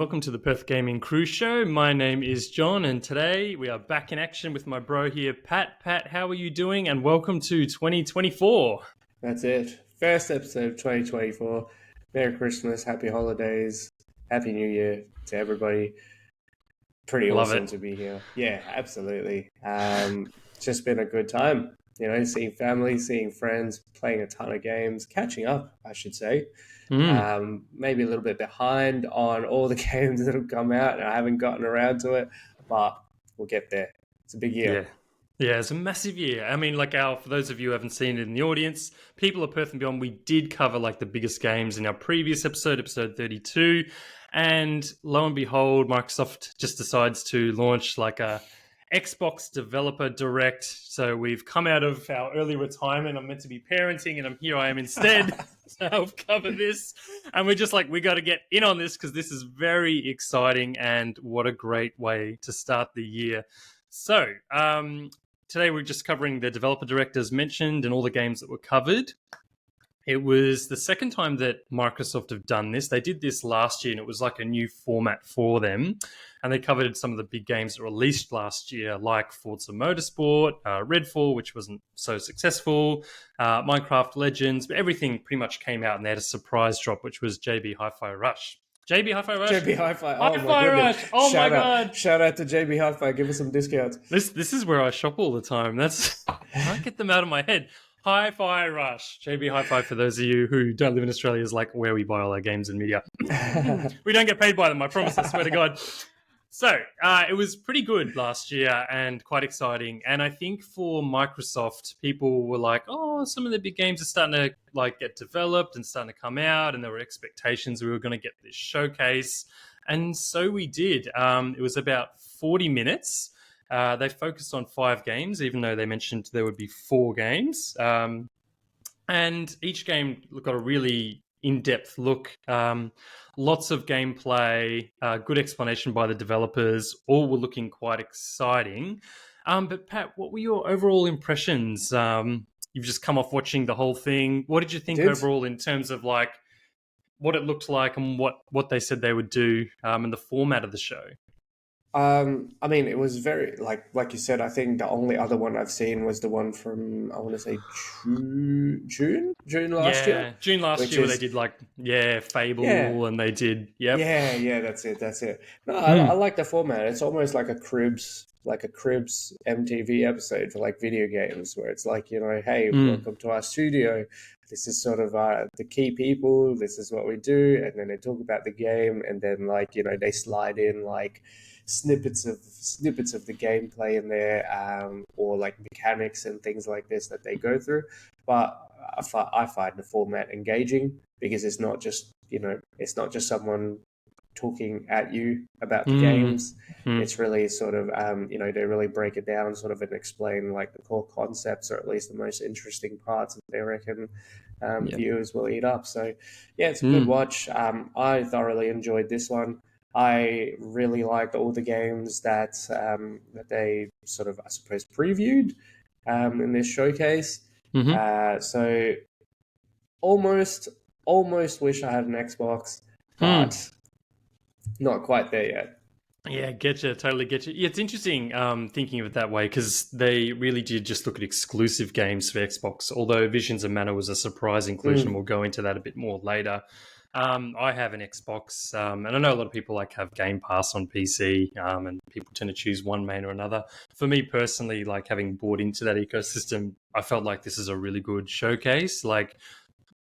Welcome to the Perth Gaming Crew Show. My name is John, and today we are back in action with my bro here, Pat. Pat, how are you doing? And welcome to 2024. That's it. First episode of 2024. Merry Christmas, Happy Holidays, Happy New Year to everybody. Pretty Love awesome it. to be here. Yeah, absolutely. It's just been a good time. Seeing family, seeing friends, playing a ton of games, catching up, I should say. Mm, Maybe a little bit behind on all the games that have come out, and I haven't gotten around to it, but we'll get there. It's a big year. yeah. Yeah, it's a massive year. I mean, for those of you who haven't seen it in the audience, People of Perth and Beyond, we did cover the biggest games in our previous episode 32. And lo and behold, Microsoft just decides to launch a Xbox Developer Direct. So we've come out of our early retirement. I'm meant to be parenting, and here I am instead to help cover this. And we're just we got to get in on this because this is very exciting, and what a great way to start the year. So today we're just covering the Developer Direct as mentioned and all the games that were covered. It was the second time that Microsoft have done this. They did this last year, and it was a new format for them. And they covered some of the big games that released last year, like Forza Motorsport, Redfall, which wasn't so successful, Minecraft Legends, but everything pretty much came out, and they had a surprise drop, which was JB Hi-Fi Rush. JB Hi-Fi Rush. JB Hi-Fi. Oh Hi-Fi my goodness. Rush. Oh my God. Shout out to JB Hi-Fi. Give us some discounts. This is where I shop all the time. I can't get them out of my head. Hi-Fi Rush. JB Hi-Fi, for those of you who don't live in Australia, is where we buy all our games and media. We don't get paid by them, I promise, I swear to God. So it was pretty good last year and quite exciting. And I think for Microsoft, people were some of the big games are starting to get developed and starting to come out, and there were expectations we were going to get this showcase. And so we did. It was about 40 minutes. They focused on 5 games, even though they mentioned there would be 4 games. And each game got a really in-depth look. Lots of gameplay, good explanation by the developers. All were looking quite exciting. But Pat, what were your overall impressions? You've just come off watching the whole thing. What did you think overall in terms of what it looked like and what they said they would do and the format of the show? I mean, it was very like you said. I think the only other one I've seen was the one from, I want to say June last year. June last year, where they did Fable, and they did yeah, that's it. No, I like the format. It's almost like a Cribs MTV episode for video games, where it's hey, welcome to our studio. This is sort of the key people. This is what we do, and then they talk about the game, and then they slide in snippets of the gameplay in there, or mechanics and things like this that they go through. But I find the format engaging because it's not just someone talking at you about the games. It's really sort of they really break it down sort of and explain the core concepts, or at least the most interesting parts that they reckon viewers will eat up. So yeah, it's a good watch. I thoroughly enjoyed this one. I really liked all the games that they sort of, I suppose, previewed in this showcase. So almost wish I had an Xbox, but not quite there yet. Yeah, getcha, totally getcha. Yeah, it's interesting thinking of it that way, because they really did just look at exclusive games for Xbox, although Visions of Mana was a surprise inclusion. We'll go into that a bit more later. I have an Xbox, and I know a lot of people have Game Pass on PC, and people tend to choose one main or another. For me personally, having bought into that ecosystem, I felt like this is a really good showcase.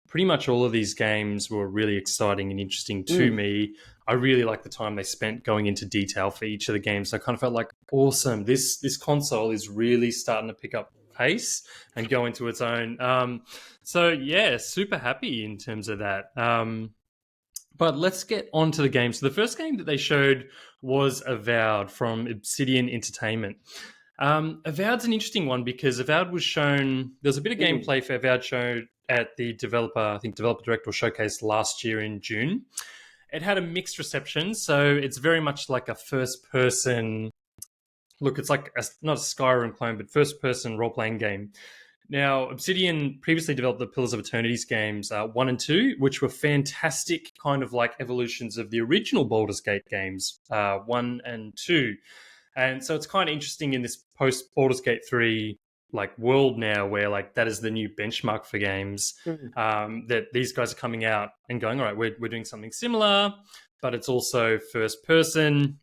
Pretty much all of these games were really exciting and interesting to me. I really liked the time they spent going into detail for each of the games. So I kind of felt awesome. This console is really starting to pick up pace and go into its own. So yeah, super happy in terms of that. But let's get on to the game. So the first game that they showed was Avowed from Obsidian Entertainment. Avowed's an interesting one because Avowed was shown, there's a bit of gameplay for Avowed shown at the Developer Direct or Showcase last year in June. It had a mixed reception, so it's very much like a first-person, look, it's not a Skyrim clone, but first-person role-playing game. Now, Obsidian previously developed the Pillars of Eternity's games 1 and 2, which were fantastic kind of like evolutions of the original Baldur's Gate games 1 and 2. And so it's kind of interesting in this post Baldur's Gate 3 like world now where like that is the new benchmark for games, that these guys are coming out and going, all right, we're doing something similar, but it's also first person.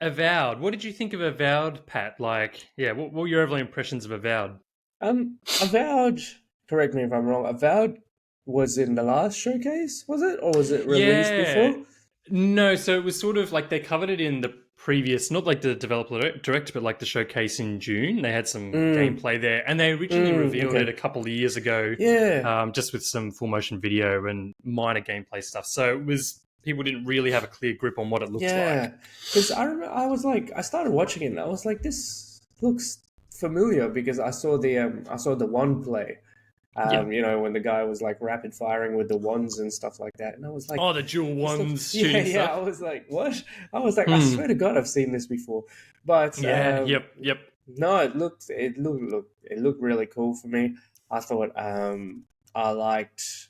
Avowed. What did you think of Avowed, Pat? Like, yeah, what were your overall impressions of Avowed? Avowed. Correct me if I'm wrong. Avowed was in the last showcase, was it, or was it released Yeah. before? No, so it was sort of like they covered it in the previous, not like the developer direct, but like the showcase in June. They had some gameplay there, and they originally revealed it Okay. a couple of years ago, Yeah. just with some full motion video and minor gameplay stuff. So it was people didn't really have a clear grip on what it looked like. Yeah. Because I remember, I was like, I started watching it, and I was like, this looks familiar because I saw the one play. Yeah. When the guy was like rapid firing with the wands and stuff like that, and I was like, Oh, the dual this looks, ones yeah, shooting yeah. I stuff. was like, what? I was like, I swear to God, I've seen this before. But Yeah. Yep. no, it looked really cool for me. I thought I liked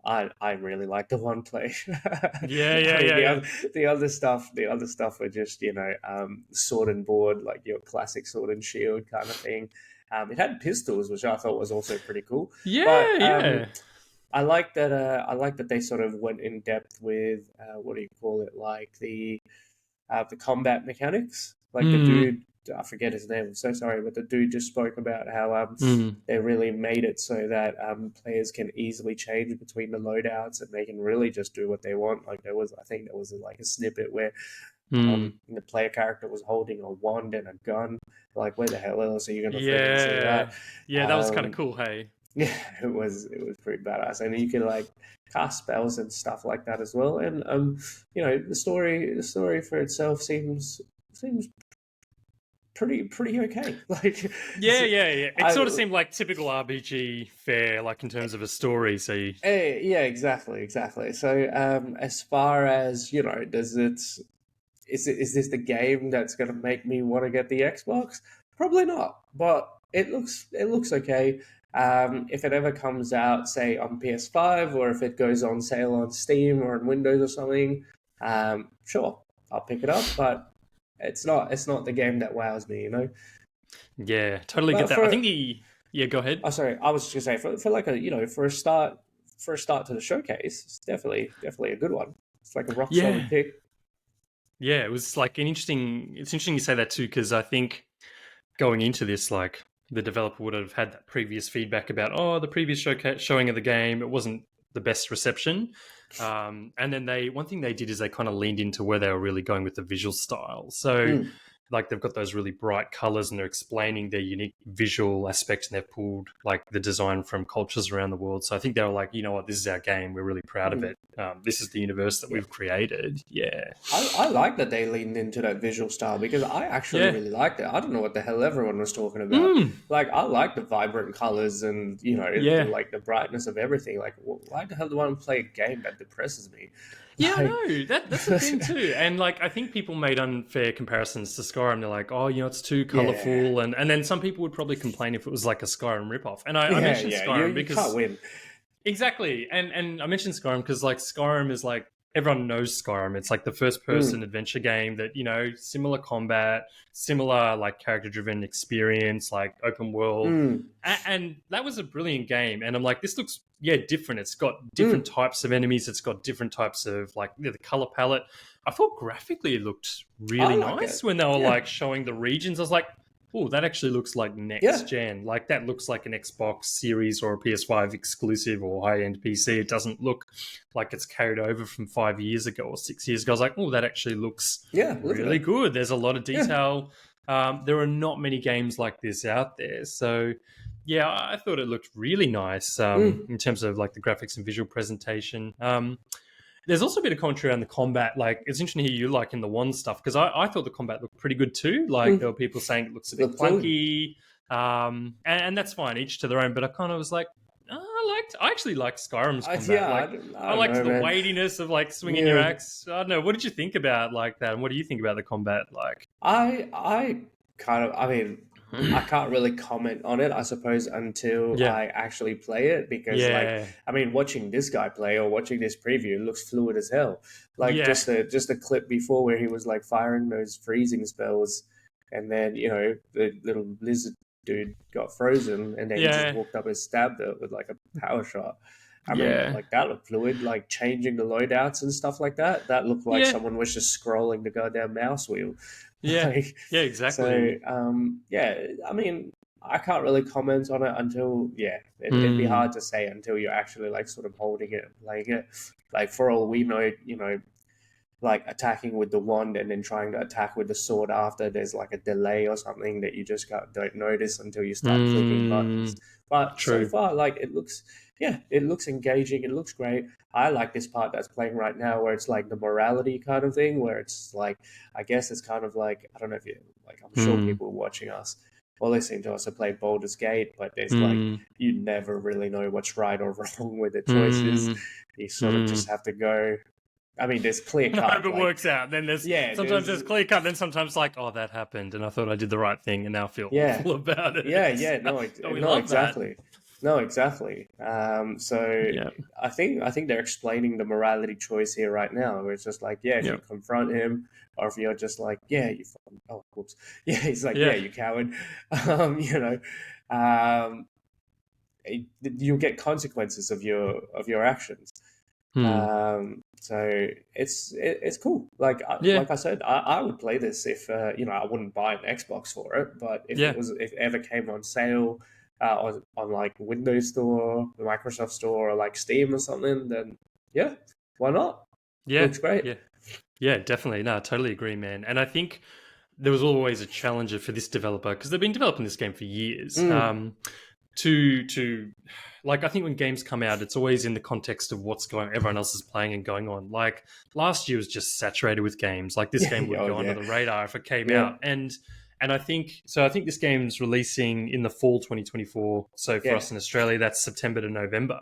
I really liked the one play. Yeah. I Yeah. mean Yeah. Yeah. the other stuff were just sword and board, like your classic sword and shield kind of thing. It had pistols, which I thought was also pretty cool. But Yeah. Yeah. I like that they sort of went in depth with what do you call it, like the combat mechanics. Like the Mm, dude, I forget his name. I'm so sorry, but the dude just spoke about how mm. they really made it so that players can easily change between the loadouts and they can really just do what they want. Like I think there was like a snippet where Mm. the player character was holding a wand and a gun. Like where the hell else are you gonna freaking see Yeah. that? Yeah, that was kind of Um, cool, hey. yeah, it was pretty badass, and you could like cast spells and stuff like that as well. And the story for itself seems pretty okay. Like, Yeah. It sort of I seemed like typical RPG fare, like in terms of a story. So, yeah, exactly. So as far as does it is this the game that's going to make me want to get the Xbox? Probably not, but it looks okay. If it ever comes out, say on PS5, or if it goes on sale on Steam or on Windows or something, sure, I'll pick it up. But it's not the game that wows me. yeah, totally get But that. I think yeah, go ahead. oh, sorry, I was just gonna say for like a for a start to the showcase, it's definitely a good one. It's like a rock solid Yeah. pick. Yeah, it was like it's interesting you say that too, because I think going into this, like the developer would have had that previous feedback about, oh, the previous showing of the game, it wasn't the best reception. And then one thing they did is they kind of leaned into where they were really going with the visual style. So Mm. like they've got those really bright colors and they're explaining their unique visual aspects, and they've pulled like the design from cultures around the world. So I think they were like, you know what, this is our game. We're really proud of Mm. it. This is the universe that Yeah. we've created. Yeah. I like that they leaned into that visual style because I actually Yeah. really liked it. I don't know what the hell everyone was talking about. Mm, Like, I like the vibrant colors and yeah. like the brightness of everything. Like, why the hell do I want to play a game that depresses me? Yeah, I Like, know. That's the thing too. And like I think people made unfair comparisons to Skyrim. They're like, oh, it's too yeah, colorful, and then some people would probably complain if it was like a Skyrim ripoff. And I yeah, mentioned yeah. You Skyrim you can't because win. exactly. And I mentioned Skyrim because like Skyrim is like everyone knows Skyrim. It's like the first Mm, person adventure game that, similar combat, similar like character driven experience, like open world. mm, And that was a brilliant game. And I'm like, this looks different. It's got different mm. types of enemies. It's got different types of like the color palette. I thought graphically it looked I really like nice it. when they were Yeah, like showing the regions. I was like, oh, that actually looks like next yeah, gen. Like that looks like an Xbox Series or a PS5 exclusive or high end PC. It doesn't look like it's carried over from 5 years ago or 6 years ago. I was like, oh, that actually looks yeah. Look at really it. good. There's a lot of Yeah. detail. There are not many games like this out there. So, yeah, I thought it looked really nice Mm, in terms of like the graphics and visual presentation. There's also a bit of commentary around the combat. Like, it's interesting to hear you like in the wand stuff because I thought the combat looked pretty good too. Like, there mm. were people saying it looks a bit Look fluid. clunky, and that's fine, each to their own. But I kind of was like, I actually liked Skyrim's combat. Yeah, Like, I I don't liked know, the man. weightiness of like swinging your Yeah. axe. I don't know. What did you think about like that? And what do you think about the combat? Like, I kind of, I mean, I can't really comment on it, I suppose, until Yeah, I actually play it. Because, like, yeah, I mean, watching this guy play or watching this preview, it looks fluid as hell. Like, yeah, just a clip before where he was like firing those freezing spells, and then the little lizard dude got frozen, and then he just yeah, walked up and stabbed it with like a power shot. I mean, yeah, like that looked fluid. Like changing the loadouts and stuff like that. That looked like yeah, someone was just scrolling the goddamn mouse wheel. yeah, Like, yeah, so, exactly. yeah, I mean, I can't really comment on it until, yeah, it'd be Mm, hard to say until you're actually like sort of holding it and playing it. Like, for all we know, like attacking with the wand and then trying to attack with the sword after, there's like a delay or something that you just don't notice until you start clicking buttons. mm, But so true. far, like, it looks, yeah, it looks engaging. It looks great. I like this part that's playing right now, where it's like the morality kind of thing, where it's like, I guess it's kind of like, I don't know if you, like, I'm sure Mm, people watching us or listening to us have played Baldur's Gate, but there's like, mm, you never really know what's right or wrong with the choices. mm, You sort of just mm. have to go. I mean, there's clear I hope cut, it like, works out. Then there's yeah, sometimes there's there's clear cut, then sometimes like, oh, that happened, and I thought I did the right thing, and now I feel yeah, awful about yeah, it. yeah. But we No, love that. exactly, no, exactly. So Yeah, I think they're explaining the morality choice here right now. Where it's just like, yeah, if yeah, you confront him, or if you're just like, yeah, you, oh, whoops, yeah, he's like, yeah, yeah. you coward, you know, um, you'll get consequences of your actions. Hmm. So it's cool. Like Yeah, like I said, I would play this if I wouldn't buy an Xbox for it, but yeah, if it ever came on sale on like Windows Store, the Microsoft Store, or like Steam or something, then yeah, why not? yeah, Looks great. yeah, yeah. Definitely. No, I totally agree, man. And I think there was always a challenger for this developer because they've been developing this game for years. Mm, To like, I think when games come out, it's always in the context of what's going, everyone else is playing and going on. Like last year was just saturated with games. Like this game yeah. would Oh go under yeah. the radar if it came Yeah. out, and I think so. I think this game's releasing in the fall 2024. So for Yeah. us in Australia, that's September to November.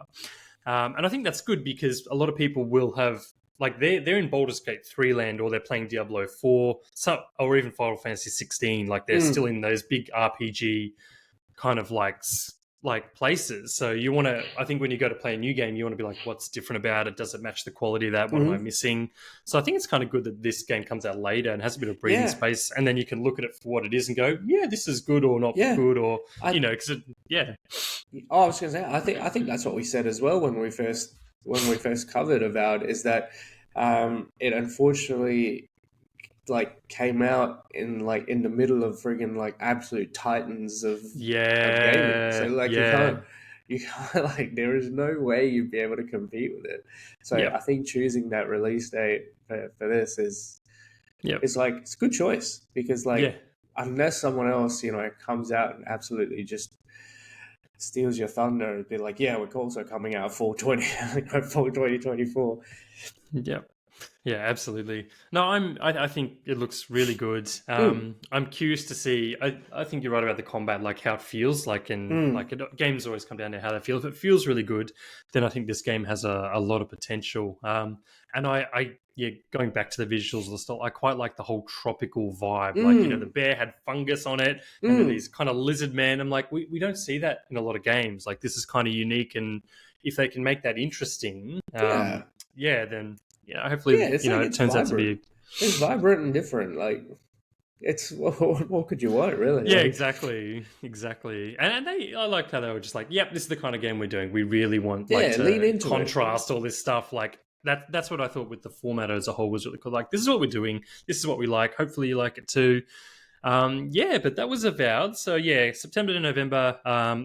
And I think that's good because a lot of people will have like they're in Baldur's Gate 3 land or they're playing Diablo 4, some, or even Final Fantasy 16. Like they're still Mm, in those big RPG kind of like places. So you want to, I think when you go to play a new game, you want to be like, what's different about it? Does it match the quality of that? What am I mm, missing? So I think it's kind of good that this game comes out later and has a bit of breathing yeah. space, and then you can look at it for what it is and go, yeah, this is good or not Yeah. good, or I because yeah, Oh, I was going to say, I think that's what we said as well when we first covered about, is that it unfortunately like came out in the middle of friggin' like absolute titans of gaming. So yeah, like yeah, you can't like, there is no way you'd be able to compete with it. So yep, I think choosing that release date for this yep, is like, it's a good choice, because yeah. like, unless someone else comes out and absolutely just steals your thunder and be like, yeah, we're also coming out 420, for 2024. Yeah. Yeah, absolutely. No, I think it looks really good. Mm, I'm curious to see. I think you're right about the combat, like how it feels. Like in mm, like games always come down to how they feel. If it feels really good, then I think this game has a lot of potential. And yeah, going back to the visuals of the style, I quite like the whole tropical vibe. Like the mm, bear had fungus on it, and then mm. these kind of lizard men. I'm like, we don't see that in a lot of games. Like this is kind of unique, and if they can make that interesting, Yeah. yeah, then Yeah, hopefully, it's like, it it's turns out to vibrant. be. It's vibrant and different. Like, it's what could you want, really? Yeah, Like, exactly, exactly. And I liked how they were just like, "Yep, this is the kind of game we're doing. We really want like yeah, lean to into it. contrast all this stuff. Like that's what I thought with the format as a whole was really cool. Like this is what we're doing. This is what we like. Hopefully, you like it too. Yeah, but that was Avowed. So yeah, September to November.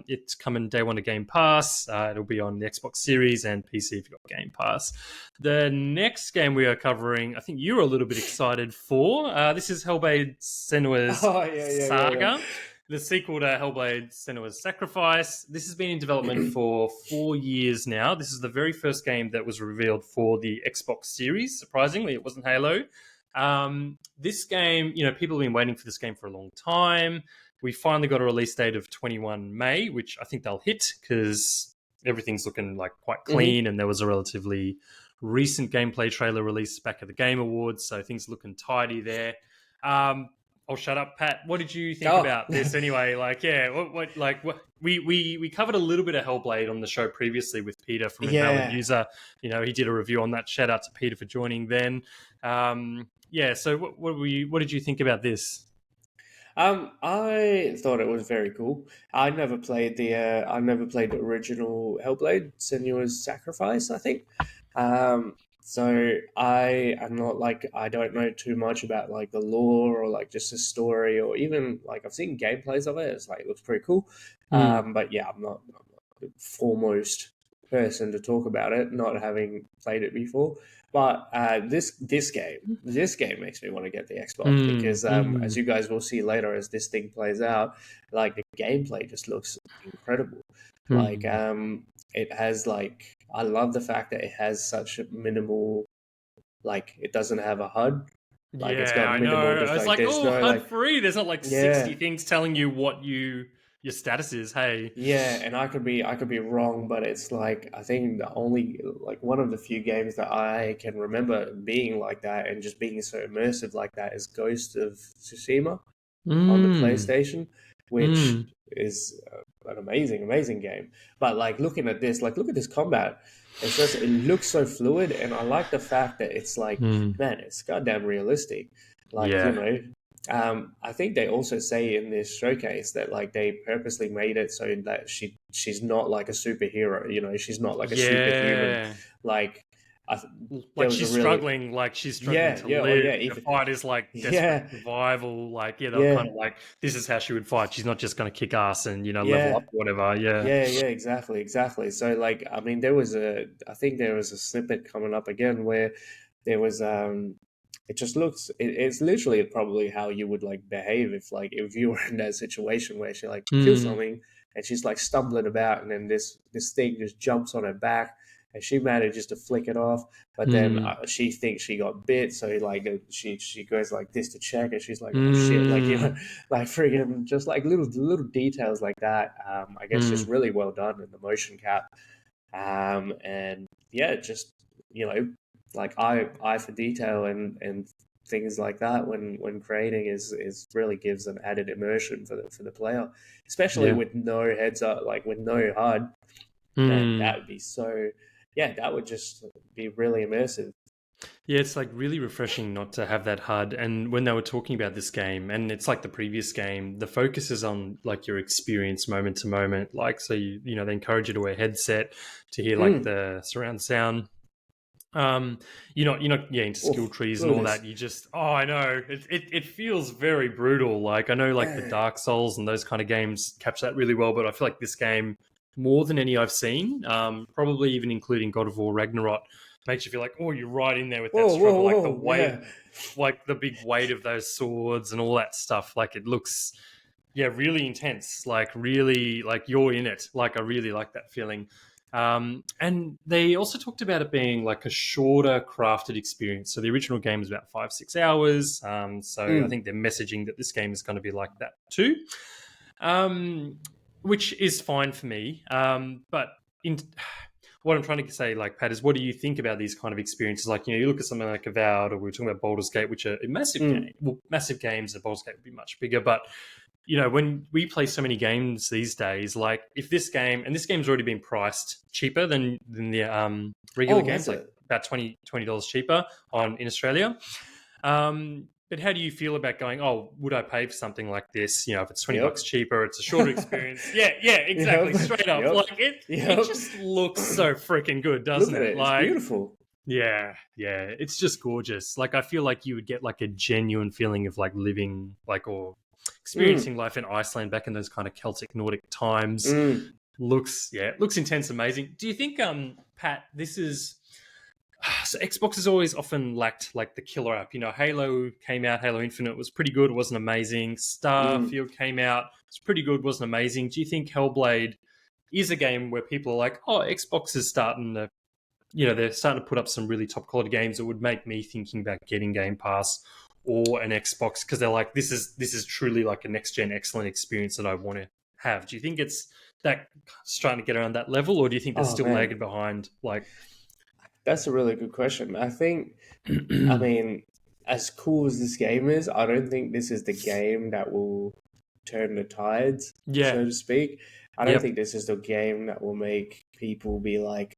It's coming day one to Game Pass. It'll be on the Xbox Series and PC if you've got Game Pass. The next game we are covering, I think you were a little bit excited for. This is Hellblade: Senua's Oh yeah, yeah, yeah, yeah. Saga, the sequel to Hellblade: Senua's Sacrifice. This has been in development for 4 years now. This is the very first game that was revealed for the Xbox Series. Surprisingly, it wasn't Halo. This game, people have been waiting for this game for a long time. We finally got a release date of 21 May, which I think they'll hit because everything's looking like quite Hmm. clean, and there was a relatively recent gameplay trailer released back at the Game Awards, so things are looking tidy there. Um, I'll shut up, Pat. What did you think Oh, about this anyway? Like, yeah, we covered a little bit of Hellblade on the show previously with Peter from Invalid yeah. User. He did a review on that. Shout out to Peter for joining then. Yeah, so what did you think about this? I thought it was very cool. I never played the original Hellblade, Senua's Sacrifice, I think. So I am not like I don't know too much about like the lore or like just the story or even like I've seen gameplays of it. It's like it looks pretty cool. Mm, But yeah, I'm not the foremost person to talk about it, not having played it before. But this game makes me want to get the Xbox mm, because, as mm, you guys will see later, as this thing plays out, like the gameplay just looks incredible. Like, mm. it has like I love the fact that it has such a minimal, like it doesn't have a HUD, like it's Yeah, got I know. minimal, I just was like like, there's oh, no HUD like free. There's not like 60 yeah. things telling you what your status is. Hey. Yeah, and I could be wrong, but it's like I think the only like one of the few games that I can remember being like that and just being so immersive like that is Ghost of Tsushima on the Mm, PlayStation, which mm, is an amazing game. But like looking at this, like look at this combat. It's just it looks so fluid, and I like the fact that it's like, mm. man, it's goddamn realistic. Like Yeah. I think they also say in this showcase that like they purposely made it so that she's not like a superhero. She's not like a superhuman. Yeah. Like I, there Like was a she's really struggling, yeah to yeah oh live. yeah The even fight is like desperate yeah survival. Like, yeah, they're kind yeah of like, this is how she would fight. She's not just going to kick ass and, level yeah up or whatever. Yeah. yeah, exactly. So like I mean I think there was a snippet coming up again where there was it just looks it's literally probably how you would like behave if you were in that situation where she like feels Mm, something and she's like stumbling about and then this thing just jumps on her back and she manages to flick it off, but then mm, she thinks she got bit, so like she goes like this to check and she's like, oh shit, like mm, like friggin' just like little details like that. I guess just mm. really well done in the motion cap. And yeah, just like eye for detail and things like that when creating is really gives an added immersion for the player, especially Yeah. with no heads up, like with no HUD. Man, Mm. that would be so. Yeah, that would just be really immersive. Yeah, it's like really refreshing not to have that HUD. And when they were talking about this game, and it's like the previous game, the focus is on like your experience moment to moment. Like, so they encourage you to wear a headset to hear like Mm. the surround sound. Yeah, into skill Oh, trees and look at all this. that. You just, oh, I know it feels very brutal. Like, I know like the Yeah. Dark Souls and those kind of games capture that really well, but I feel like this game more than any I've seen, probably even including God of War Ragnarok, makes you feel like, oh, you're right in there with that struggle, like the weight, Yeah. like the big weight of those swords and all that stuff. Like it looks, yeah, really intense. Like really, like you're in it. Like I really like that feeling. And they also talked about it being like a shorter crafted experience. So the original game was about 5-6 hours. So I Mm. think they're messaging that this game is going to be like that too, which is fine for me. But in what I'm trying to say, like Pat, is what do you think about these kind of experiences? Like, you look at something like Avowed, or we were talking about Baldur's Gate, which are a massive Mm. game. Well, massive games. Baldur's Gate would be much bigger, but when we play so many games these days, like if this game, and this game's already been priced cheaper than the regular Oh, games, has like it? about $20 cheaper in Australia. But how do you feel about going, oh, would I pay for something like this? If it's $20 Yep. cheaper, it's a shorter experience. Yeah, exactly. Yep. Straight up. Yep. Like it Yep. just looks so freaking good, Look doesn't at it? it. It's Like, beautiful. yeah, it's just gorgeous. Like I feel like you would get like a genuine feeling of like living like or Mm. experiencing life in Iceland back in those kind of Celtic Nordic times. Mm. Looks intense, amazing. Do you think, Pat, this is so Xbox has always often lacked like the killer app. Halo came out, Halo Infinite was pretty good, it wasn't amazing. Mm. Starfield came out, it's pretty good, wasn't amazing. Do you think Hellblade is a game where people are like, oh, Xbox is starting to, they're starting to put up some really top quality games that would make me thinking about getting Game Pass or an Xbox because they're like, this is truly like a next gen excellent experience that I want to have. Do you think it's that starting to get around that level, or do you think they're Oh still man, lagging behind? Like, that's a really good question. I think. I mean. as cool as this game is, I don't think this is the game that will turn the tides, Yeah. so to speak. I don't Yep. think this is the game that will make people be like,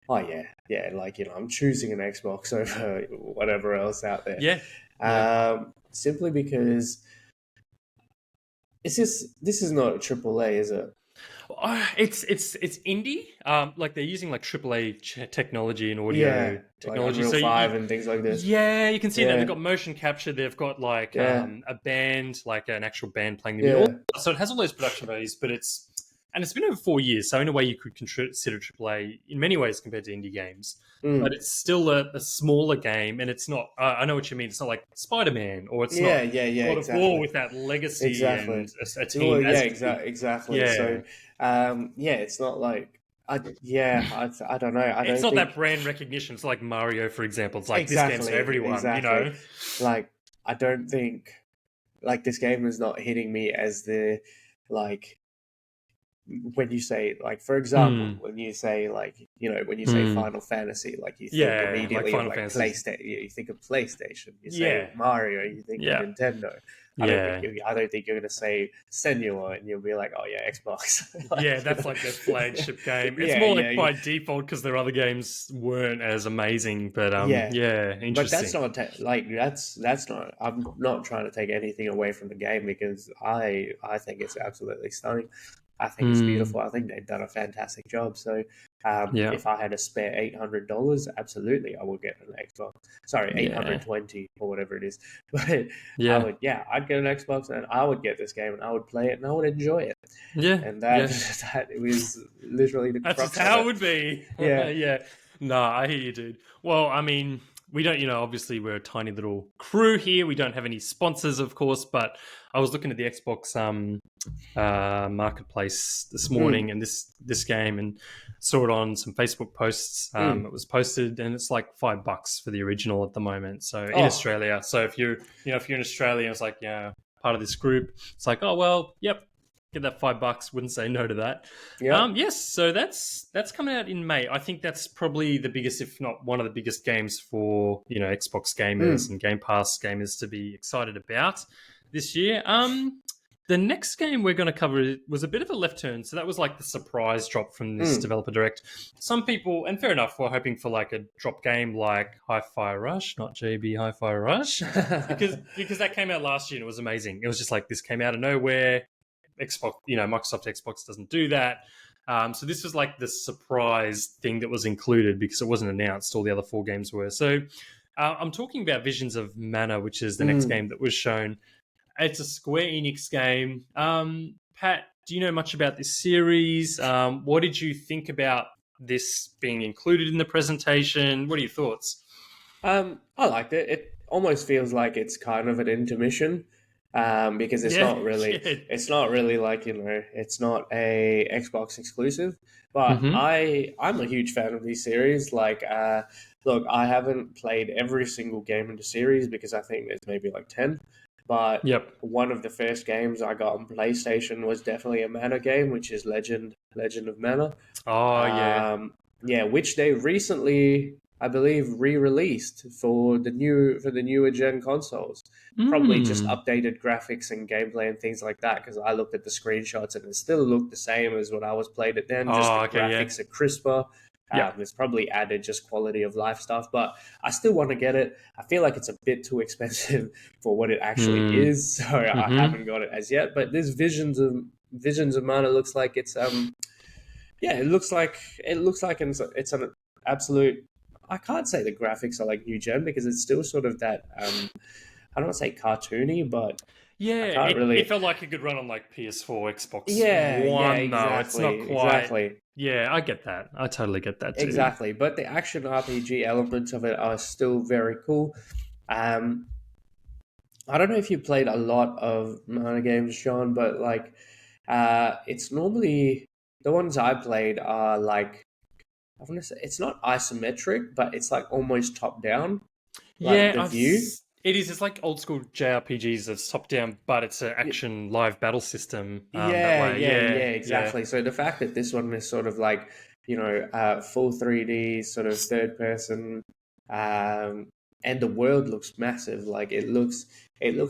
oh yeah, like I'm choosing an Xbox over whatever else out there. Yeah. Yeah. Simply because this is not a AAA, is it? It's indie. Like they're using like AAA technology and Yeah, audio like technology. Unreal So 5 and things like this. yeah, you can see that they've Yeah, got motion capture. They've got like yeah, a band, like an actual band playing the music. yeah. So it has all those production values, but it's been over 4 years. So in a way, you could consider AAA in many ways compared to indie games. But Mm. it's still a smaller game, and it's not. I know what you mean. It's not like Spider Man, or it's not Yeah, God of War exactly. with that legacy Exactly. and a Well, team yeah, as big. exactly. So, Yeah, yeah, it's not like I don't know. I it's don't not that think brand recognition. It's like Mario, for example. It's like this game's for everyone, you exactly. know? Like, I don't think like this game is not hitting me as the like when you say like for example Hmm. when you say like when you say Hmm. Final Fantasy, like you think Yeah, like immediately of Final like Fantasy. PlayStation, you think of PlayStation. You say Yeah. Mario, you think of Yeah. Nintendo. Yeah. I don't think you're gonna say Senua and you'll be like, oh yeah, Xbox. Yeah, Like that's like their flagship game. It's yeah, more like by default because their other games weren't as amazing. But yeah. yeah, But that's interesting. not like that's not. I'm not trying to take anything away from the game because I think it's absolutely stunning. I think it's Hmm. beautiful. I think they've done a fantastic job. So, Yeah. if I had a spare $800, absolutely, I would get an Xbox. Sorry, eight hundred Yeah. twenty or whatever it is. But I Yeah. would, yeah, I'd get an Xbox and I would get this game and I would play it and I would enjoy it. Yeah. And Yeah. that was literally the That's just crux of how it it. would be. Yeah. Yeah. No, I hear you, dude. Well, I mean, we don't, obviously we're a tiny little crew here. We don't have any sponsors, of course, but I was looking at the Xbox marketplace this Mm, morning and this game and saw it on some Facebook posts. mm. It was posted and it's like $5 for the original at the moment. So in Oh, Australia. So if you're in Australia, it's like, yeah, part of this group. It's like, oh well, yep, get that $5. Wouldn't say no to that. yeah. Yes, so that's coming out in May. I think that's probably the biggest, if not one of the biggest games for Xbox gamers Mm, and Game Pass gamers to be excited about this year. The next game we're going to cover was a bit of a left turn. So that was like the surprise drop from this mm. developer direct. Some people, and fair enough, were hoping for like a drop game like Hi-Fi Rush, not JB Hi-Fi Rush, because that came out last year and it was amazing. It was just like this came out of nowhere. Xbox, Microsoft Xbox doesn't do that. So this was like the surprise thing that was included because it wasn't announced. All the other four games were. So I'm talking about Visions of Mana, which is the next Mm. game that was shown. It's a Square Enix game. Pat, do you know much about this series? What did you think about this being included in the presentation? What are your thoughts? I liked it. It almost feels like it's kind of an intermission, because Yeah, yeah. it's not really like it's not a Xbox exclusive. But Mm-hmm. I'm a huge fan of these series. Like, look, I haven't played every single game in the series because I think there's maybe like 10. But Yep. one of the first games I got on PlayStation was definitely a Mana game, which is Legend of Mana. Oh, yeah. Yeah, which they recently, I believe, re-released for the newer gen consoles. Probably just Mm. updated graphics and gameplay and things like that. Because I looked at the screenshots and it still looked the same as when I was played it then. Just the Oh, okay, yeah. graphics are crisper. Yep. It's probably added just quality of life stuff, but I still want to get it. I feel like it's a bit too expensive for what it actually Mm. is, so I Mm-hmm. haven't got it as yet. But this Visions of Mana looks like it's yeah, it looks like it's an absolute. I can't say the graphics are like new gen because it's still sort of that. I don't want to say cartoony, but I Yeah, can't it really. felt like it could run on like PS4, Xbox Yeah, One, though. It's not exactly, quite. exactly, Yeah, I get that. I totally get that too. exactly. But the action RPG elements of it are still very cool. Um, I don't know if you played a lot of Mana games, Sean, but like, it's normally the ones I played are like I want to say it's not isometric, but it's like almost top down, like Yeah, the view. it is. It's like old school JRPGs. It's top down, but it's an Y- action live battle system. That Yeah, way. Yeah, yeah. exactly. So the fact that this one is sort of like, full 3D, sort of third person, um, and the world looks massive. Like it looks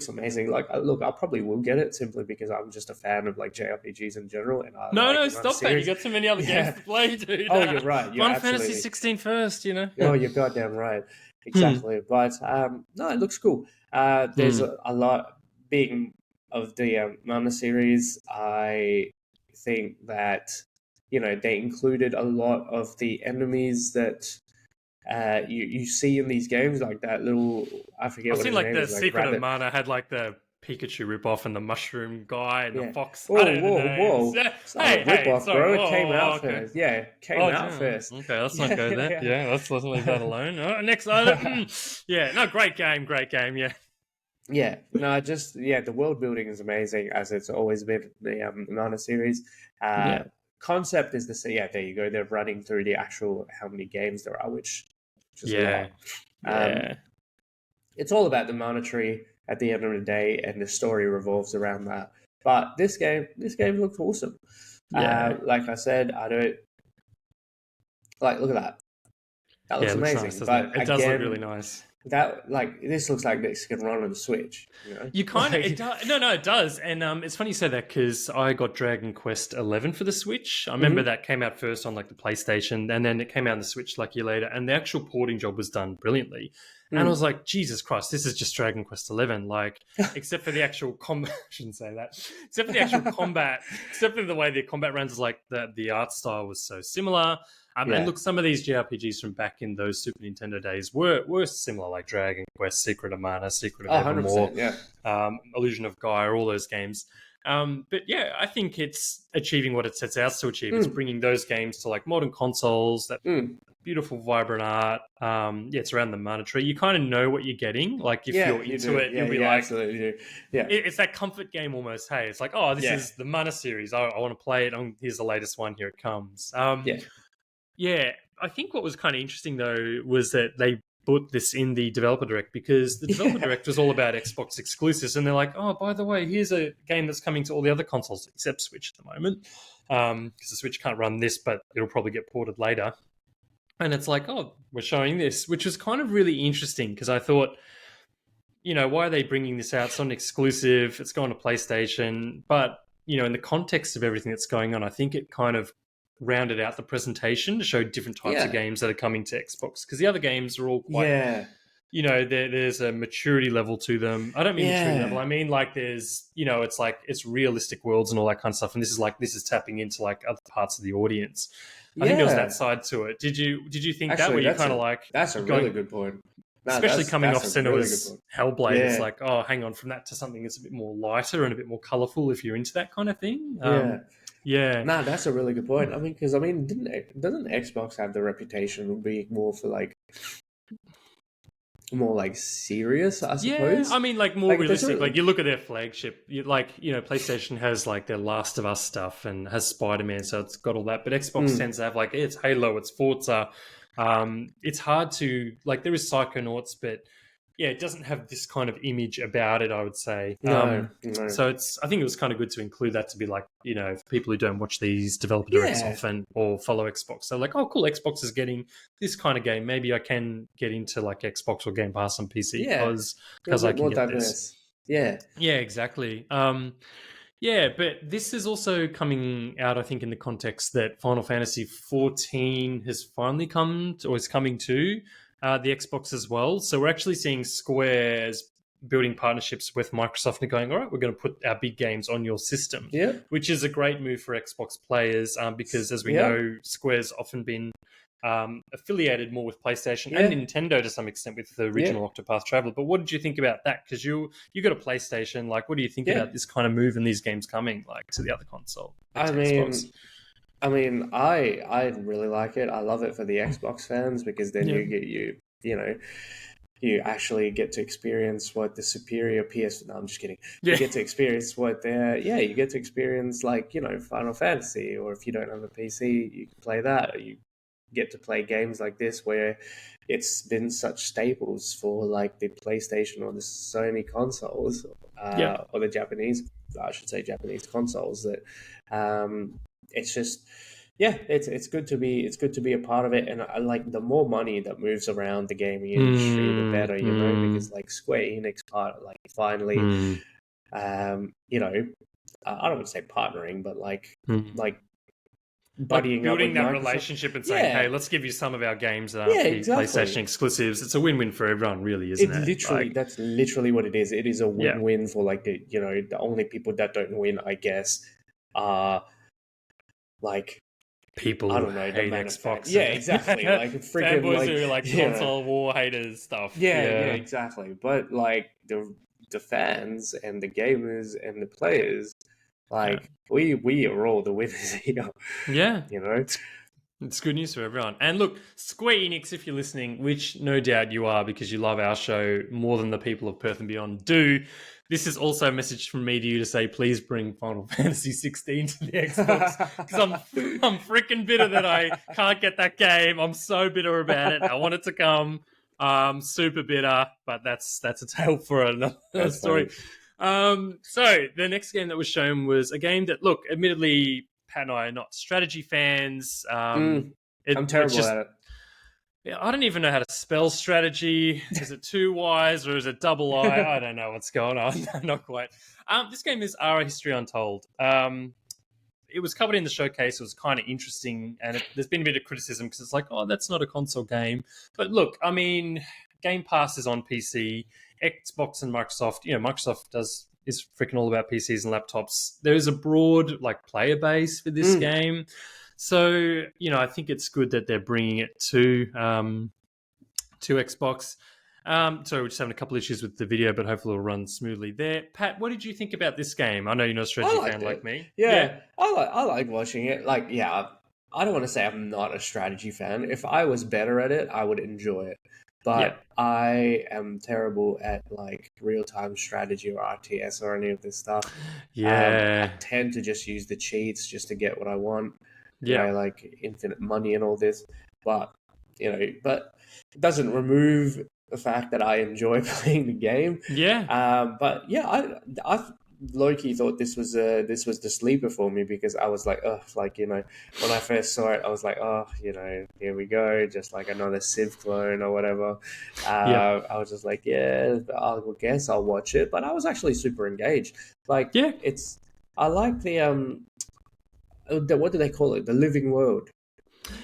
amazing. Like look, I probably will get it simply because I'm just a fan of like JRPGs in general, and I No, like no, the stop that. You series. got so many other games Yeah. to play, dude. Oh, you're right. You're Final Fantasy absolutely. 16 first, you know? Oh, you're goddamn right. Hmm. Exactly. But no, it looks cool. There's Hmm. a lot being of the Mana series. I think that they included a lot of the enemies that you see in these games, like that little, I forget I've what seen his like name the is, like Secret of Rabbit. Mana had like the Pikachu ripoff and the mushroom guy and the Yeah. fox. I Whoa, don't know the whoa, names. whoa! Yeah. It's not a Hey, hey, rip-off, sorry. bro. Whoa, It came whoa, out okay. first. Yeah, it came Oh, out yeah. first. Okay, let's not Yeah, go there. yeah, Yeah, let's leave that yeah. alone. Next item. Yeah, no, great game, great game. Yeah, Yeah, no, just the world building is amazing as it's always been the Nana series. yeah, Concept is the same. Yeah, there you go. They're running through the actual how many games there are, which is a yeah, lot. Um, yeah, it's all about the monetary at the end of the day, and the story revolves around that. But this game looks awesome. yeah, Like I said, I don't like. Look at that. That yeah. looks It looks nice, amazing. doesn't it? But It does look really again, nice. that like this looks like this can run on the Switch. You kind of it Like does. No, no, it does. And it's funny you say that because I got Dragon Quest 11 for the Switch. I remember mhm. that came out first on like the PlayStation, and then it came out on the Switch like a year later. And the actual porting job was done brilliantly. And I was Mm. like, Jesus Christ, this is just Dragon Quest 11. Like, except for the actual combat, I shouldn't say that. Except for the actual combat, except for the way the combat runs is like the art style was so similar. And Yeah, look, some of these JRPGs from back in those Super Nintendo days were similar, like Dragon Quest, Secret of Mana, Secret of Evermore, 100%. Yeah. Illusion of Gaia, all those games. But yeah, I think it's achieving what it sets out to achieve. It's Mm. bringing those games to like modern consoles, that Mm. beautiful, vibrant art. Yeah, it's around the monetary. You kind of know what you're getting. Like if Yeah, you're you into do. it, Yeah, you'll be you like, absolutely do. Yeah. it's that comfort game almost. Hey, it's like, oh, this Yeah. is the Mana series. I want to play it. Here's the latest one. Here it comes. Yeah. Yeah, I think what was kind of interesting though was that they put this in the developer direct because the developer Yeah. direct was all about Xbox exclusives, and they're like, oh, by the way, here's a game that's coming to all the other consoles except Switch at the moment, because the Switch can't run this, but it'll probably get ported later. And it's like, oh, we're showing this, which was kind of really interesting because I thought, why are they bringing this out? It's not an exclusive. It's going to PlayStation, but in the context of everything that's going on, I think it kind of rounded out the presentation to show different types of Yeah. games that are coming to Xbox because the other games are all quite, Yeah. there's a maturity level to them. I don't mean maturity level. Yeah. I mean like there's, it's like it's realistic worlds and all that kind of stuff. And this is tapping into like other parts of the audience. I think there was that Yeah. side to it. Did you think that? Actually, Where you kind of like that's a really going, good point. No, especially coming that's off a really good Senua's point. Hellblade, it's Yeah. like, oh, hang on, from that to something that's a bit more lighter and a bit more colorful if you're into that kind of thing. Yeah. Yeah, Nah, that's a really good point. I mean, because doesn't Xbox have the reputation of being more like serious? I yeah. I suppose. mean, like more Like, there's realistic. Like a you look at their flagship, PlayStation has like their Last of Us stuff and has Spider Man, so it's got all that. But Xbox mm, tends to have like it's Halo, it's Forza. It's hard to like there is Psychonauts, but yeah, it doesn't have this kind of image about it, I would say. no, no. So I think it was kind of good to include that to be like, for people who don't watch these developer directs Yeah. often or follow Xbox. So like, oh, cool, Xbox is getting this kind of game. Maybe I can get into like Xbox or Game Pass on PC Yeah. A because little I bit can more get this. diverse. Yeah. Yeah, exactly. Yeah, but this is also coming out, I think, in the context that Final Fantasy 14 has finally come to, or is coming to the Xbox as well. So we're actually seeing Square's building partnerships with Microsoft and going, all right, we're going to put our big games on your system, Yeah. which is a great move for Xbox players because, as we Yeah. know, Square's often been affiliated more with PlayStation and Yeah. Nintendo to some extent with the Yeah. original Octopath Traveler. But what did you think about that? Because you got a PlayStation. Like, what do you think Yeah. about this kind of move and these games coming like to the other console, like I to Xbox? mean, I really like it. I love it for the Xbox fans because then Yeah, you know you actually get to experience what the superior PS. No, I'm just kidding. You yeah, get to experience what you get to experience like Final Fantasy, or if you don't have a PC, you can play that. Or you get to play games like this where it's been such staples for like the PlayStation or the Sony consoles, yeah, or the Japanese, I should say Japanese consoles that it's just yeah, it's good to be a part of it, and I like the more money that moves around the gaming industry, the Mm, better, because mm, like Square Enix part like finally, mm, I don't want to say partnering, but mm. like Like buddying up with building that Microsoft. relationship and saying, "Hey, Yeah, let's give you some of our games that yeah, aren't PlayStation exactly. exclusives." It's a win-win for everyone, really, isn't it? Like, That's literally what it is. It is a yeah, win-win for like the only people that don't win, I guess, are like people I who don't know, the hate manufacturer. Xbox Yeah, and exactly. Like freaking fanboys like who are like console war haters stuff. yeah, Yeah, exactly. But like the fans and the gamers and the players, yeah, like we are all the winners here, yeah. you know. It's good news for everyone. And look, Square Enix, if you're listening, which no doubt you are because you love our show more than the people of Perth and beyond do, this is also a message from me to you to say, please bring Final Fantasy 16 to the Xbox because I'm freaking bitter that I can't get that game. I'm so bitter about it. I want it to come. Super bitter, but that's a tale for another That's story. funny. So the next game that was shown was a game that, look, admittedly, Pat and I are not strategy fans. I'm It's terrible just, at it. yeah, I don't even know how to spell strategy. Is it two Y's or is it double I? I don't know what's going on. Not quite. This game is Our History Untold. It was covered in the showcase. It was kind of interesting, and there's been a bit of criticism because it's like, oh, that's not a console game. But look, I mean, Game Pass is on PC, Xbox and Microsoft. Microsoft is freaking all about PCs and laptops. There is a broad like player base for this Mm. game, so I think it's good that they're bringing it to Xbox. So we're just having a couple issues with the video, but hopefully it'll run smoothly there. Pat, what did you think about this game? I know you're not a I strategy fan liked like it. me. Yeah, Yeah, I like watching it. Like, yeah, I don't want to say I'm not a strategy fan. If I was better at it, I would enjoy it. yeah, But I am terrible at like real time strategy or RTS or any of this stuff. I yeah, tend to just use the cheats just to get what I want. yeah, Like infinite money and all this. But but it doesn't remove the fact that I enjoy playing the game. yeah. But yeah, I low key thought this was the sleeper for me because I was like, oh, like when I first saw it, I was like, oh, here we go, just like another Civ clone or whatever. Yep. I was just like, yeah, I guess I'll watch it, but I was actually super engaged. Like Yeah. I like what do they call it? The living world.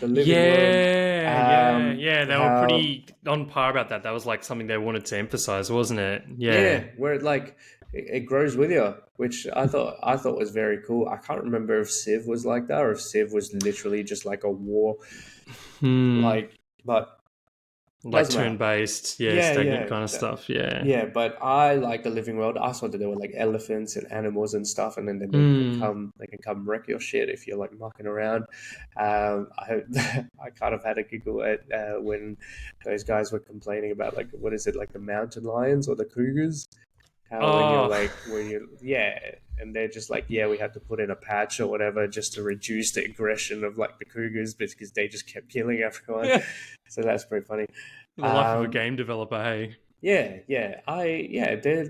The living world. Yeah. They were How pretty on par about that. That was like something they wanted to emphasize, wasn't it? Yeah, Yeah. where it grows with you, which I thought was very cool. I can't remember if Civ was like that or if Civ was literally just like a war, Hmm. but Like doesn't matter. turn-based, yeah, Yeah, stagnant yeah, kind of stuff. Yeah. yeah. But I like the living world. I saw that there were like elephants and animals and stuff, and then Hmm. they can come wreck your shit if you're like mucking around. I I kind of had a giggle at when those guys were complaining about like what is it like the mountain lions or the cougars. How Oh. when you yeah, and they're just like, yeah, we had to put in a patch or whatever just to reduce the aggression of like the cougars because they just kept killing everyone. Yeah. So that's pretty funny. The life of a Um, game developer, hey.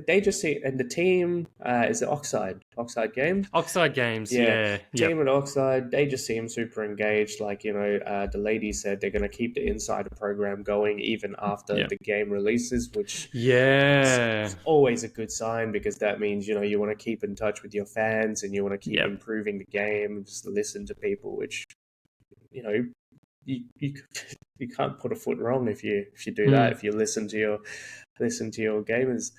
they just see, and the team is it Oxide Games. Oxide Games, Yeah, yeah. team Yep. at Oxide, they just seem super engaged. Like, the lady said they're going to keep the insider program going even after Yep. the game releases, which Yeah. is always a good sign because that means, you want to keep in touch with your fans and you want to keep Yep. improving the game and just listen to people, which, you know, you you can't put a foot wrong if you do that, Hmm. if you listen to your gamers.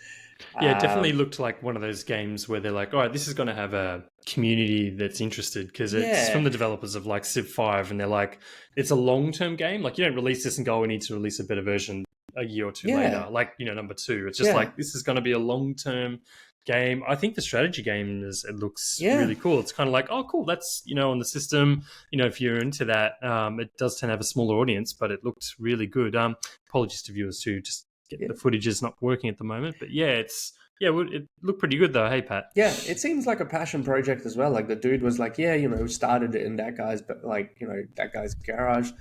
Yeah, it definitely Um, looked like one of those games where they're like, all right, this is going to have a community that's interested because it's from yeah, the developers of like Civ 5 and they're like, it's a long-term game. Like you don't release this and go, we need to release a better version a year or two later. yeah, Like, number two. It's just yeah, like, this is going to be a long-term game. I think the strategy game it looks yeah. really cool. It's kind of like, oh, cool. That's, on the system, if you're into that, it does tend to have a smaller audience, but it looked really good. Apologies to viewers who just get Yeah. the footage is not working at the moment. But yeah, it looked pretty good though. Hey, Pat. Yeah, it seems like a passion project as well. Like the dude was like, yeah, started it in that guy's garage.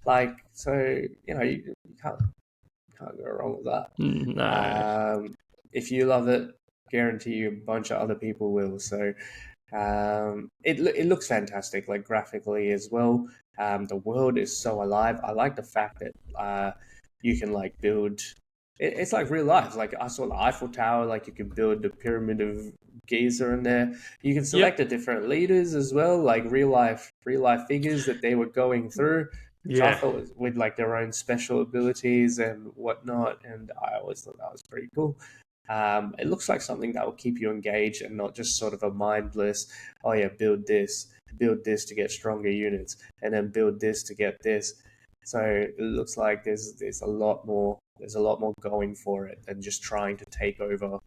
Like, so, you can't go wrong with that. No. If you love it, guarantee you a bunch of other people will. So, It looks fantastic, like graphically as well. The world is so alive. I like the fact that you can like build. It's like real life. Like I saw the Eiffel Tower. Like you can build the Pyramid of Giza in there. You can select Yep. the different leaders as well, like real life figures that they were going through, which I Yeah. thought was with like their own special abilities and whatnot. And I always thought that was pretty cool. It looks like something that will keep you engaged and not just sort of a mindless, oh yeah, build this to get stronger units, and then build this to get this. So it looks like there's a lot more going for it than just trying to take over,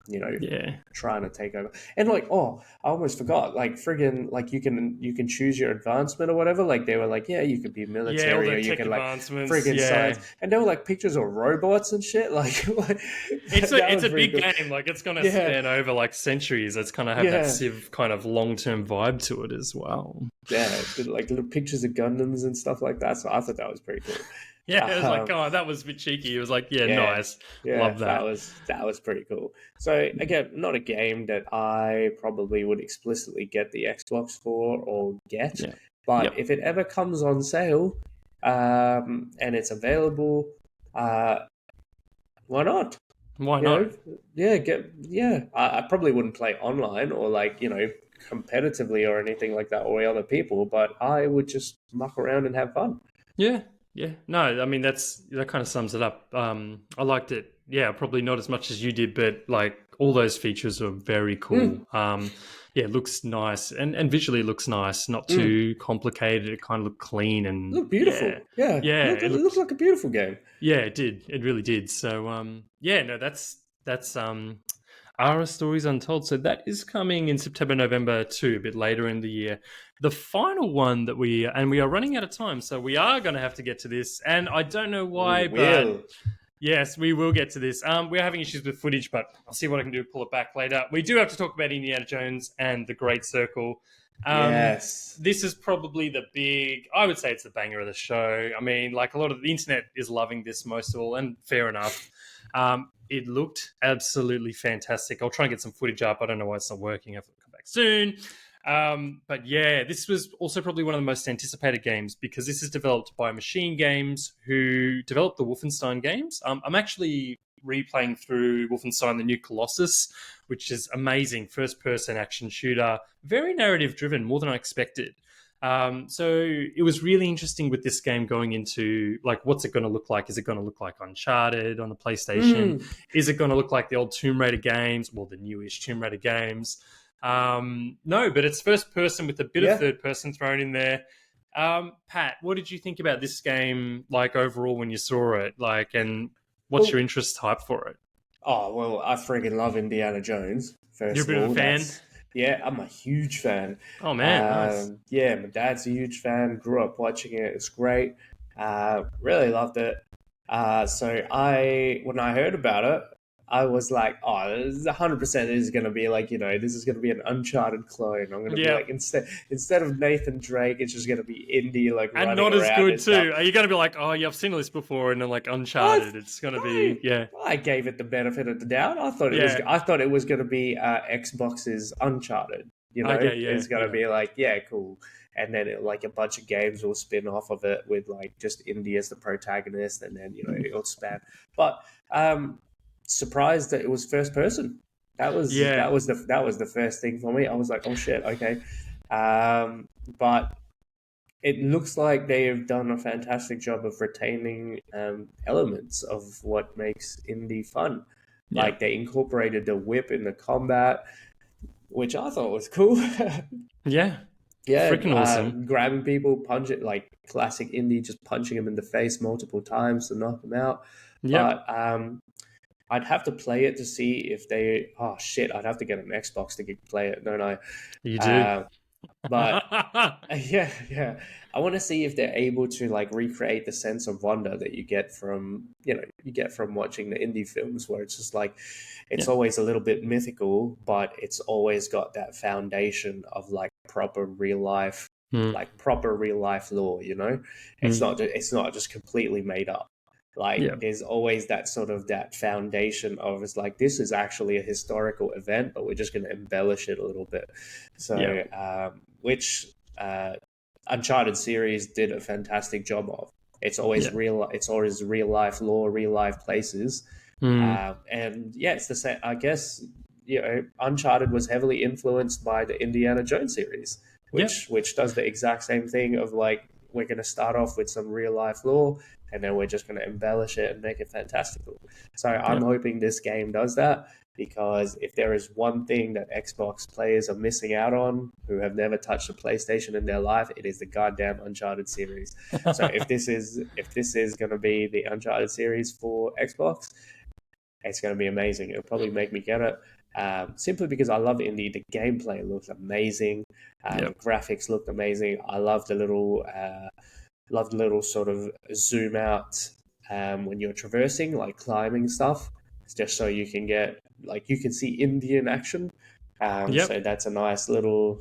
you know, Yeah. trying to take over. And like, oh, I almost forgot, like friggin' like you can choose your advancement or whatever. Like they were like, yeah, you could be Yeah, all military or the you tech can like advancements. friggin' science. Yeah. And there were like pictures of robots and shit. Like, that It's was a pretty big cool. game. Like it's gonna Yeah, span over like centuries. It's gonna have that yeah. Civ kind of long term vibe to it as well. Yeah, like little pictures of Gundams and stuff like that. So I thought that was pretty cool. Yeah, it was like, Um, oh, that was a bit cheeky. It was like, yeah, yeah, nice. yeah, Love that. that was pretty cool. So again, not a game that I probably would explicitly get the Xbox for or get, Yeah. but Yep. if it ever comes on sale, and it's available, uh, why not? Why You know, not? yeah. I probably wouldn't play online or like competitively or anything like that or with other people, but I would just muck around and have fun. Yeah, yeah. No, I mean that kind of sums it up. I liked it. Yeah, probably not as much as you did, but like all those features are very Mm, cool. Yeah, it looks nice and visually looks nice. Not mm. too complicated. It kind of looked clean and Looked yeah, beautiful. Yeah, yeah. it looked like a beautiful game. Yeah, it did. It really did. So yeah, no, that's Ara Stories Untold. So that is coming in September, November too, a bit later in the year. The final one that we are running out of time, so we are going to have to get to this. And I don't know We why, but will. yes, we will get to this. We're having issues with footage, but I'll see what I can do to pull it back later. We do have to talk about Indiana Jones and the Great Circle. Yes. This is probably I would say it's the banger of the show. I mean, like a lot of the internet is loving this most of all, and fair enough. It looked absolutely fantastic. I'll try and get some footage up. I don't know why it's not working. I have to come back soon. But yeah, this was also probably one of the most anticipated games because this is developed by Machine Games, who developed the Wolfenstein games. I'm actually replaying through Wolfenstein: The New Colossus, which is amazing first-person action shooter, very narrative-driven, more than I expected. So it was really interesting with this game going into like, what's it going to look like? Is it going to look like Uncharted on the PlayStation? Mm. Is it going to look like the old Tomb Raider games, well, the newish Tomb Raider games? No, but it's first person with a bit of Yeah. third person thrown in there. Pat, what did you think about this game, like overall when you saw it? Like, and what's your Well, interest type for it? oh well, I freaking love Indiana Jones. You're a First of bit of a all, fan? that's yeah, I'm a huge fan. Oh man, nice. Yeah, my dad's a huge fan. Grew up watching it. It's great. Really loved it. So when I heard about it, I was like, oh, this is 100% is going to be like, this is going to be an Uncharted clone. I'm going to be Yeah, like, instead of Nathan Drake, it's just going to be Indy like and running not as around good and stuff. too. Are you going to be like, oh, yeah, I've seen this before, and then like I, Uncharted, it's going to be I, yeah, I gave it the benefit of the doubt. yeah, I thought it was going to be Xbox's Uncharted. okay, yeah, It's going to yeah, be like, yeah, cool. And then like a bunch of games will spin off of it with like just Indy as the protagonist, and then it'll span. But surprised that it was first person. yeah, That was the first thing for me. I was like, oh shit, okay. But it looks like they have done a fantastic job of retaining elements of what makes indie fun. yeah, Like they incorporated the whip in the combat, which I thought was cool. yeah, Yeah, freaking awesome. grabbing people, punch it like classic indie, just punching them in the face multiple times to knock them out. Yep, But I'd have to play it to see if they. Oh shit! I'd have to get an Xbox to play it, don't I? you do. Uh, but yeah, yeah. I want to see if they're able to like recreate the sense of wonder that you get from watching the indie films, where it's just like it's Yeah. always a little bit mythical, but it's always got that foundation of like Mm, proper real life lore. mm. It's not just completely made up. like Yeah. there's always that sort of that foundation of it's like this is actually a historical event, but we're just going to embellish it a little bit. Yeah. So, which Uncharted series did a fantastic job of. It's always Yeah. real. It's always real life lore, real life places, Mm. and yeah, it's the same. I guess Uncharted was heavily influenced by the Indiana Jones series, Yep. which does the exact same thing of like we're going to start off with some real life lore, and then we're just going to embellish it and make it fantastical. So I'm Yep. hoping this game does that, because if there is one thing that Xbox players are missing out on who have never touched a PlayStation in their life, it is the goddamn Uncharted series. So if this is going to be the Uncharted series for Xbox, it's going to be amazing. It'll probably make me get it. Simply because I love indie. The gameplay looks amazing. The Yep. graphics look amazing. I love the little sort of zoom out when you're traversing, like climbing stuff. It's just so you can get like you can see Indian action. So Yep. that's a nice little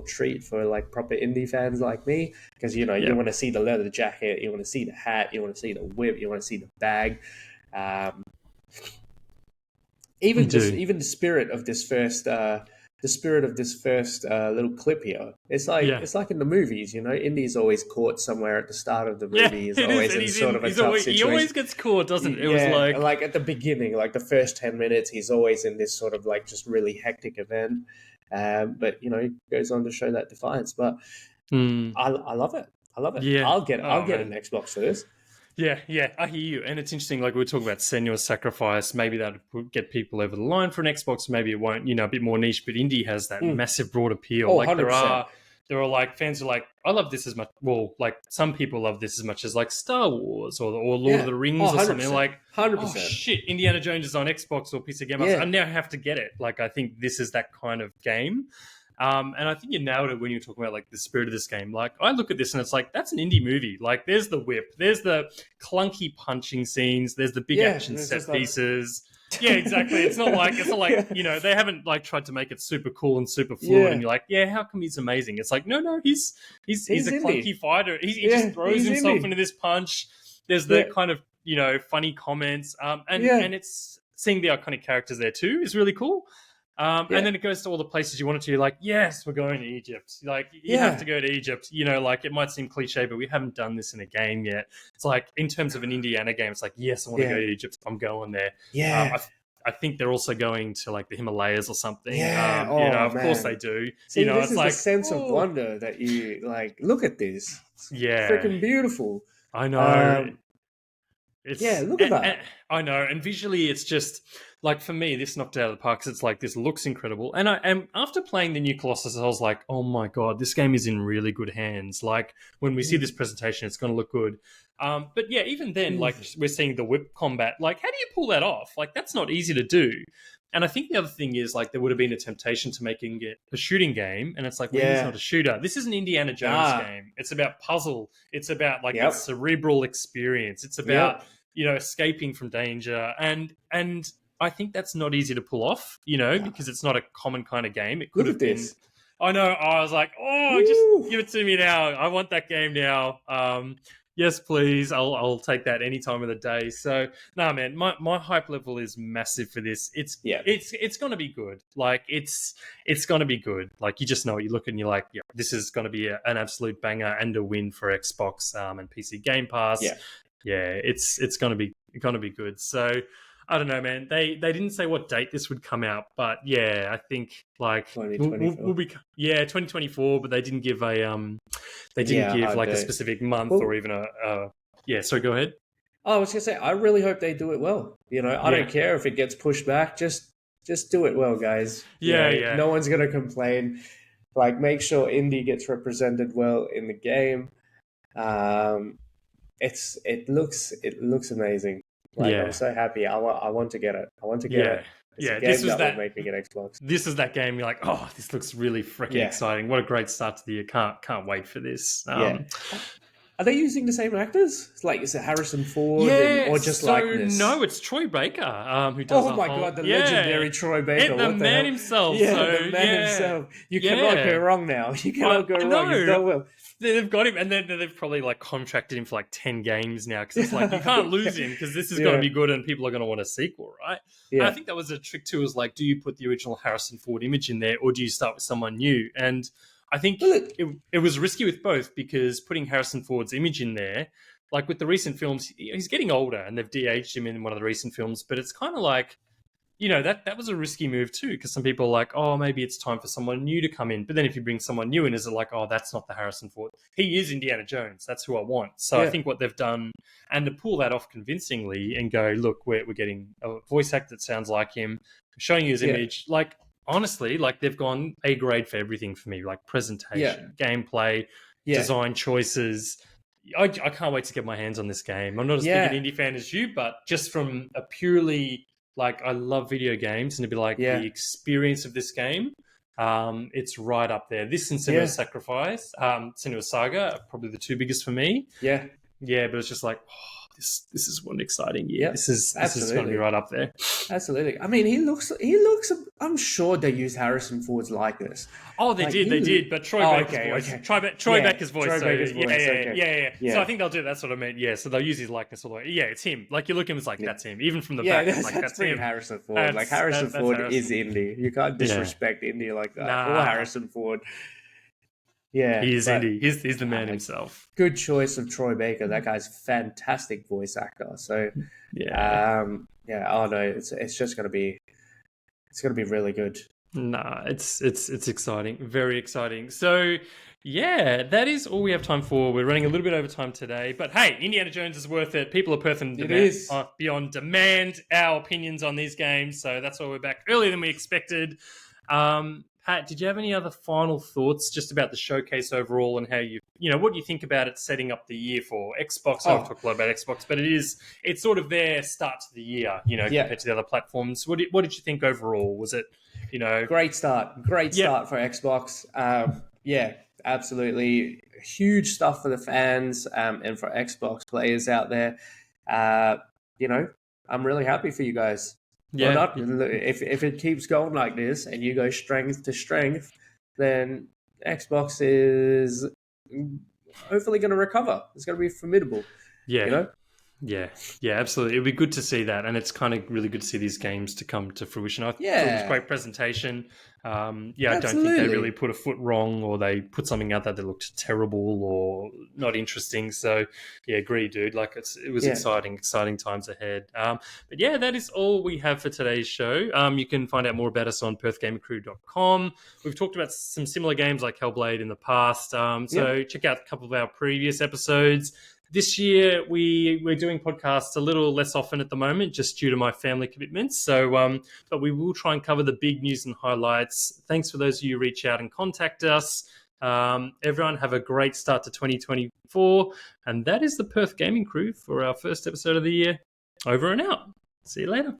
treat for like proper indie fans like me, because you Yep. want to see the leather jacket, you want to see the hat, you want to see the whip, you want to see the bag. Um, You even this do. even the spirit of this first little clip here, Yeah. it's like in the movies, Indy's always caught somewhere at the start of the Yeah, movie. He's it is. always And in sort of a he's tough always, he situation. always gets caught, doesn't it? It was Yeah, like, like at the beginning, like the first 10 minutes, he's always in this sort of like just really hectic event. But he goes on to show that defiance. But hmm, I love it. I love it. yeah. I'll Oh, get an man. Xbox for this. Yeah, yeah, I hear you. And it's interesting, like we were talking about Senua's Sacrifice, maybe that would get people over the line for an Xbox, maybe it won't, a bit more niche, but indie has that Mm. massive broad appeal. Oh, Like 100%. there are like fans who are like, I love this as much, well, like some people love this as much as like Star Wars or Lord of Yeah. the Oh, Rings or something. 100%. Like, oh 100%. shit, Indiana Jones is on Xbox or PC Game Pass. I Yeah. now have to get it. Like, I think this is that kind of game. And I think you nailed it when you were talking about like the spirit of this game. Like I look at this and it's like that's an indie movie. Like there's the whip, there's the clunky punching scenes, there's the big Yeah. action And it's set just like, pieces. Yeah, exactly. It's not like yeah. they haven't like tried to make it super cool and super fluid. And Yeah. you're like, yeah, how come he's amazing? It's like no, he's He's a indie. clunky fighter. He just Yeah. throws He's himself indie. into this punch. There's the Yeah. kind of funny comments. Yeah. And it's seeing the iconic characters there too is really cool. And Yeah. then it goes to all the places you want it to. You're like, yes, we're going to Egypt. Like, you have to Yeah. go to Egypt. Like it might seem cliche, but we haven't done this in a game yet. It's like, in terms of an Indiana game, it's like, yes, I want to go Yeah. to Egypt. I'm going there. Yeah. I think they're also going to like the Himalayas or something. Yeah. Oh, Of course they man. do. See, this It's is the like, sense of oh, wonder that you like. Look at this. It's yeah, freaking beautiful. I know. Um, yeah. It's Look at that. I know, and visually, it's just like for me, this knocked it out of the park. 'Cause it's like this looks incredible, and after playing the new Colossus, I was like, oh my god, this game is in really good hands. Like when we see this presentation, it's going to look good. But yeah, even then, like we're seeing the whip combat. Like, how do you pull that off? Like that's not easy to do. And I think the other thing is like there would have been a temptation to making it a shooting game, and it's like, well, he's Yeah. not a shooter. This is an Indiana Jones game. It's about puzzle. It's about like Yep. this cerebral experience. It's about Yep. escaping from danger, and I think that's not easy to pull off, because it's not a common kind of game. It could Look have at been. this. I know. I was like, oh, just Woo. give it to me now. I want that game now. Yes, please. I'll take that any time of the day. So, no, man, my hype level is massive for this. Yeah. It's going to be good. Like it's going to be good. Like you just know it. You look and you're like, yeah, this is going to be an absolute banger and a win for Xbox and PC Game Pass. Yeah. Yeah, it's going to be good. So I don't know, man. They didn't say what date this would come out, but yeah, I think like 2024. we'll be 2024. But they didn't give a like a specific month or even a yeah. So go ahead. I was gonna say, I really hope they do it well. I don't care if it gets pushed back. Just do it well, guys. Yeah. No one's gonna complain. Like, make sure indie gets represented well in the game. It looks amazing. Like, Yeah. I'm so happy. I want to get it. I want to get it. It's a game This was that will make me get Xbox. This is that game. You're like, oh, this looks really freaking exciting. What a great start to the year. Can't wait for this. Yeah. Are they using the same actors? Like, is it Harrison Ford Yeah, or just so likeness? no, it's Troy Baker who does Oh a my whole god, the legendary Troy Baker! the What the man hell? himself. Yeah, So the man yeah, himself. You cannot go yeah, wrong now. You cannot go I wrong. He's know. done well. They've got him, and then they've probably like contracted him for like 10 games now because it's like you can't lose him because this is going to Yeah, be good and people are going to want a sequel, right? And I yeah. think that was a trick too. Is like, do you put the original Harrison Ford image in there, or do you start with someone new? And I think Well, look, it was risky with both because putting Harrison Ford's image in there, like with the recent films, he's getting older and they've de-aged him in one of the recent films, but it's kind of like that was a risky move too because some people are like, oh, maybe it's time for someone new to come in. But then if you bring someone new in, is it like, oh, that's not the Harrison Ford? He is Indiana Jones. That's who I want. So I yeah, think what they've done, and to pull that off convincingly and go, look, we're getting a voice actor that sounds like him, showing you his yeah, image, like honestly, like they've gone A grade for everything for me, like yeah, presentation, gameplay, yeah, design choices. I can't wait to get my hands on this game. I'm not as big an yeah, indie fan as you, but just from a purely like I love video games and to be like the yeah, experience of this game, it's right up there. This and Senua's yeah, Sacrifice, Senua's Saga are probably the two biggest for me. yeah, Yeah, but it's just like, oh, this is one exciting year. yeah. This is going to be Absolutely. right up there. Absolutely. I mean, he looks. I'm sure they used Harrison Ford's likeness. Oh, they Like did, they did. But Troy Oh, Baker's okay, voice, okay. Troy Yeah, Baker's voice. Troy So Baker's yeah, voice. Okay. yeah. So Yeah, I think they'll do. That's what I meant. Yeah. So they'll use his likeness all the way. Yeah, it's him. Like you look at him, it's like yeah, that's him. Even from the yeah. back, it's That's, like that's that's pretty him. Harrison Ford. Like Harrison That's Ford is Harrison. indie. You can't Yeah. disrespect indie like that. Or Nah, Harrison Ford. Yeah, he is but indie. He's the man uh, himself. good choice of Troy Baker. That guy's a fantastic voice actor. So, Yeah. yeah. Oh no, it's just gonna be really good. Nah, it's exciting, very exciting. So, yeah, that is all we have time for. We're running a little bit over time today, but hey, Indiana Jones is worth it. People of Perth and It is. beyond demand our opinions on these games. So that's why we're back earlier than we expected. Pat, did you have any other final thoughts just about the showcase overall and how what do you think about it setting up the year for Xbox? I've Oh, talked a lot about Xbox, but it's sort of their start to the year, yeah. compared to the other platforms. What did you think overall? Was it, Great start. Great yep, start for Xbox. Yeah, absolutely. Huge stuff for the fans and for Xbox players out there. Uh, you know, I'm really happy for you guys. Well yeah, done. If it keeps going like this and you go strength to strength, then Xbox is hopefully going to recover. It's going to be formidable. You yeah. know? Yeah, yeah, absolutely. It'd be good to see that, and it's kind of really good to see these games to come to fruition. I thought it was Yeah, great presentation. Yeah, I don't think they really absolutely. put a foot wrong, or they put something out there that looked terrible or not interesting. So, yeah, agree, dude. Like it was Yeah. exciting times ahead. But yeah, that is all we have for today's show. You can find out more about us on perthgamercrew.com. We've talked about some similar games like Hellblade in the past. Yep. So check out a couple of our previous episodes. This year, we're doing podcasts a little less often at the moment, just due to my family commitments. So, but we will try and cover the big news and highlights. Thanks for those of you who reach out and contact us. Everyone, have a great start to 2024. And that is the Perth Gaming Crew for our first episode of the year. Over and out. See you later.